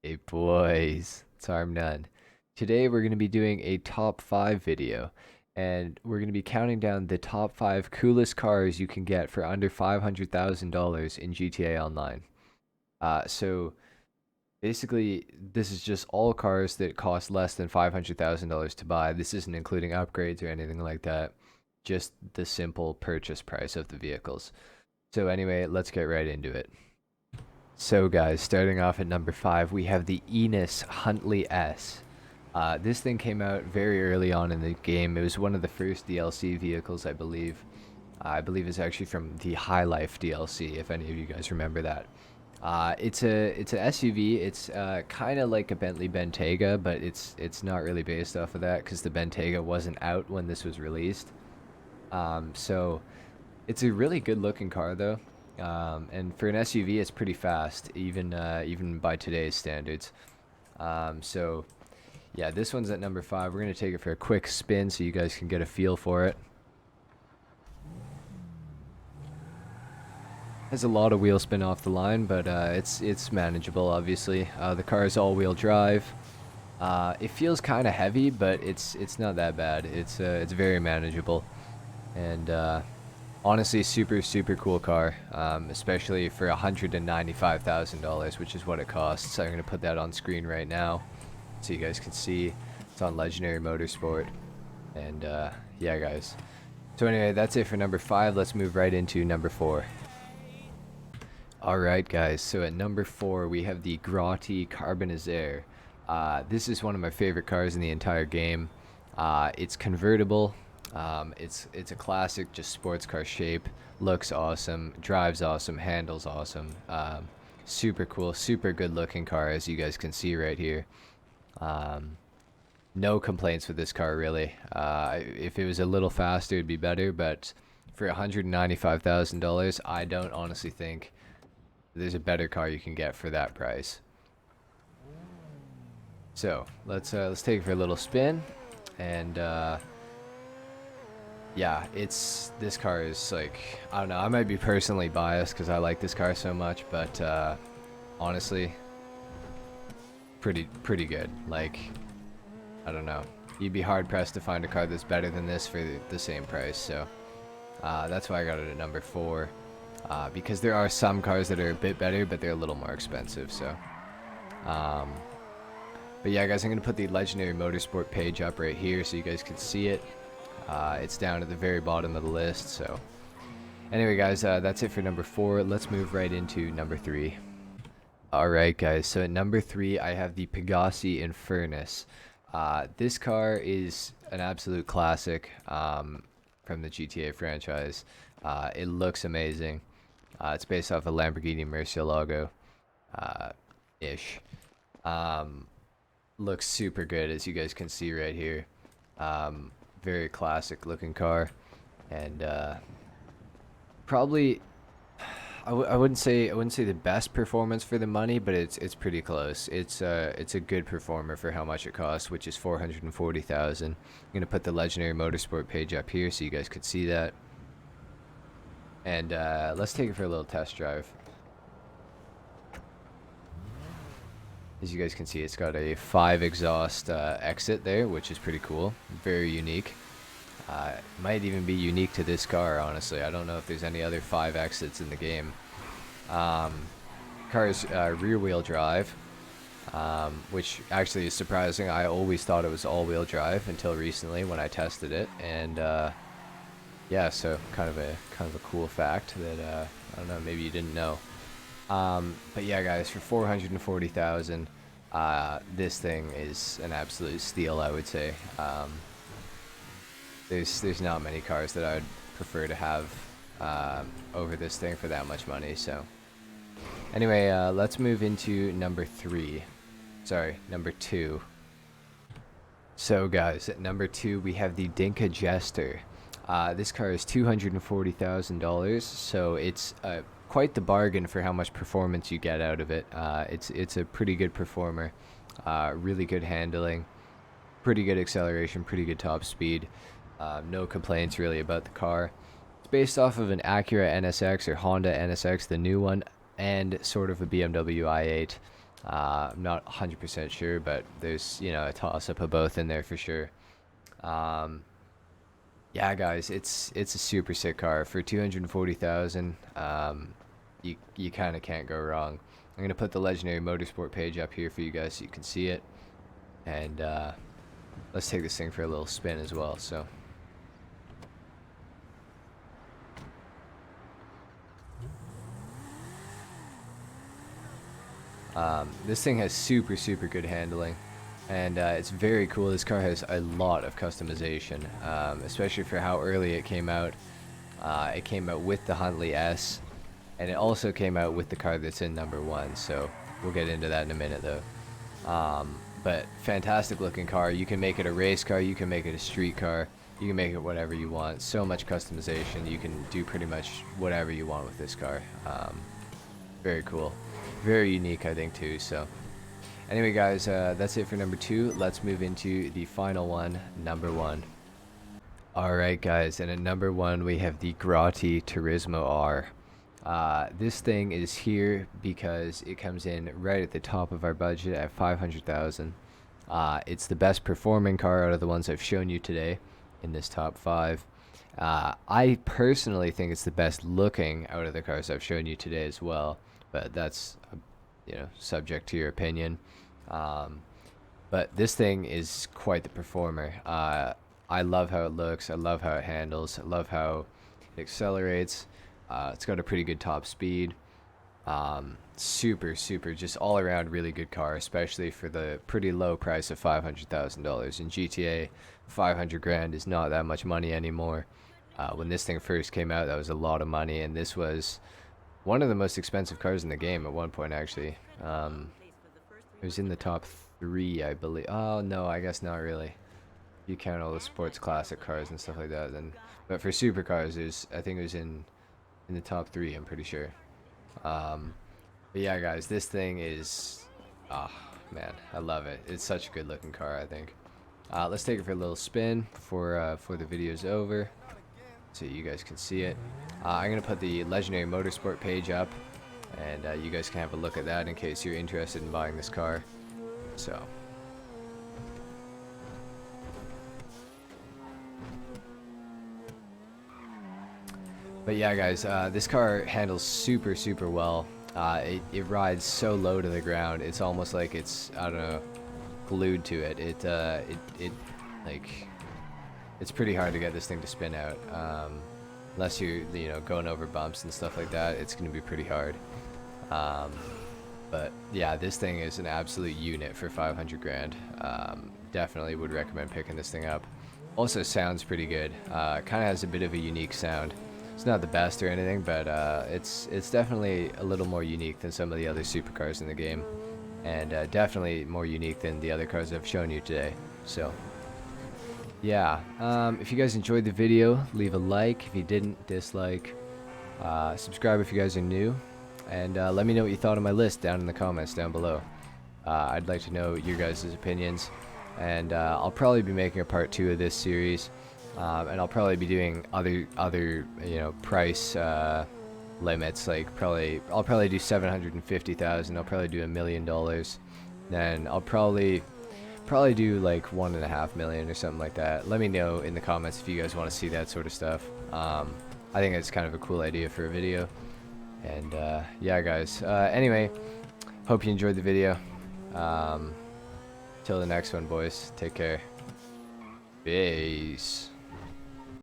Hey boys, it's HarmNone. Today we're going to be doing a top 5 video, and we're going to be counting down the top 5 coolest cars you can get for under $500,000 in GTA Online. So basically, this is just all cars that cost less than $500,000 to buy. This isn't including upgrades or anything like that, just the simple purchase price of the vehicles. So anyway, let's get right into it. So guys, starting off at number 5, we have the Enos Bentley S. This thing came out very early on in the game. It was one of the first DLC vehicles, I believe. I believe it's actually from the High Life DLC, if any of you guys remember that. It's a SUV. It's kind of like a Bentley Bentayga, but it's not really based off of that because the Bentayga wasn't out when this was released. So it's a really good looking car though. And for an SUV, it's pretty fast, even by today's standards. So yeah, this one's at number 5. We're gonna take it for a quick spin so you guys can get a feel for it. Has a lot of wheel spin off the line, but it's manageable. Obviously, the car is all-wheel drive. It feels kind of heavy, but it's not that bad. It's very manageable, and honestly, super cool car, especially for $195,000, which is what it costs. So I'm gonna put that on screen right now, so you guys can see. It's on Legendary Motorsport, and yeah, guys. So anyway, that's it for number 5. Let's move right into number 4. All right, guys. So at number 4, we have the Grotty Carbonazer. This is one of my favorite cars in the entire game. It's convertible. It's a classic, just sports car shape. Looks awesome, drives awesome, handles awesome. Super cool, super good looking car, as you guys can see right here. No complaints with this car really. If it was a little faster, it'd be better. But for $195,000, I don't honestly think there's a better car you can get for that price. So let's take it for a little spin, and yeah, this car is like, I don't know, I might be personally biased because I like this car so much, but honestly, pretty good. Like, I don't know, you'd be hard pressed to find a car that's better than this for the same price. So that's why I got it at number 4. Because there are some cars that are a bit better, but they're a little more expensive. So, but yeah, guys, I'm gonna put the Legendary Motorsport page up right here so you guys can see it. It's down at the very bottom of the list. So, anyway, guys, that's it for number 4. Let's move right into number 3. All right, guys. So at number 3, I have the Pegassi Infernus. This car is an absolute classic from the GTA franchise. It looks amazing. It's based off a Lamborghini Murcielago ish. Looks super good, as you guys can see right here. Very classic looking car, and probably I wouldn't say the best performance for the money, but it's pretty close. It's a good performer for how much it costs, which is 440,000. I'm gonna put the Legendary Motorsport page up here so you guys could see that. And let's take it for a little test drive. As you guys can see, it's got a 5 exhaust exit there, which is pretty cool. Very unique. Might even be unique to this car, honestly. I don't know if there's any other 5 exits in the game. Car is rear-wheel drive, which actually is surprising. I always thought it was all-wheel drive until recently when I tested it, and yeah, so kind of a cool fact that I don't know, maybe you didn't know. But yeah, guys, for 440,000, this thing is an absolute steal, I would say. There's not many cars that I would prefer to have over this thing for that much money. So anyway, let's move into number 3. Sorry, number 2. So guys, at number 2, we have the Dinka Jester. This car is $240,000, so it's quite the bargain for how much performance you get out of it. It's a pretty good performer, really good handling, pretty good acceleration, pretty good top speed. No complaints really about the car. It's based off of an Acura NSX or Honda NSX, the new one, and sort of a BMW i8. I'm not 100% sure, but there's, you know, a toss-up of both in there for sure. Yeah, guys, it's a super sick car for 240,000. You kind of can't go wrong. I'm gonna put the Legendary Motorsport page up here for you guys so you can see it, and let's take this thing for a little spin as well. So. This thing has super good handling, and it's very cool. This car has a lot of customization, especially for how early it came out. It came out with the Bentley S, and it also came out with the car that's in #1, so we'll get into that in a minute though. But fantastic looking car. You can make it a race car, you can make it a street car, you can make it whatever you want. So much customization, you can do pretty much whatever you want with this car. Very cool. Very unique, I think, too. So anyway, guys, that's it for #2. Let's move into the final one, #1. Alright, guys, and at #1 we have the Grotty Turismo R. This thing is here because it comes in right at the top of our budget at 500,000. It's the best performing car out of the ones I've shown you today in this top 5. I personally think it's the best looking out of the cars I've shown you today as well, but that's, you know, subject to your opinion. But this thing is quite the performer. I love how it looks, I love how it handles, I love how it accelerates. It's got a pretty good top speed. Super just all around really good car, especially for the pretty low price of $500,000 in GTA. 500 grand is not that much money anymore. When this thing first came out, that was a lot of money, and this was one of the most expensive cars in the game at one point, actually. It was in the top 3, I believe. Oh no, I guess not really. You count all the sports classic cars and stuff like that, then. But for supercars, I think it was in the top 3, I'm pretty sure. But yeah, guys, this thing is, man, I love it. It's such a good looking car, I think. Let's take it for a little spin before the video's over, so you guys can see it. I'm gonna put the Legendary Motorsport page up, and you guys can have a look at that in case you're interested in buying this car. So. But yeah, guys, this car handles super well. It rides so low to the ground. It's almost like it's, I don't know, glued to it. It like, it's pretty hard to get this thing to spin out. Unless you're, you know, going over bumps and stuff like that, it's gonna be pretty hard. But yeah, this thing is an absolute unit for 500 grand. Definitely would recommend picking this thing up. Also sounds pretty good. Kind of has a bit of a unique sound. It's not the best or anything, but it's definitely a little more unique than some of the other supercars in the game, and definitely more unique than the other cars I've shown you today. So yeah, if you guys enjoyed the video, leave a like. If you didn't, dislike. Subscribe if you guys are new, and let me know what you thought of my list down in the comments down below. I'd like to know your guys' opinions, and I'll probably be making a part 2 of this series. And I'll probably be doing other you know, price limits. Like I'll probably do 750,000. I'll probably do $1 million. Then I'll probably do like 1.5 million or something like that. Let me know in the comments if you guys want to see that sort of stuff. I think it's kind of a cool idea for a video. And yeah, guys. Anyway, hope you enjoyed the video. Till the next one, boys. Take care. Peace.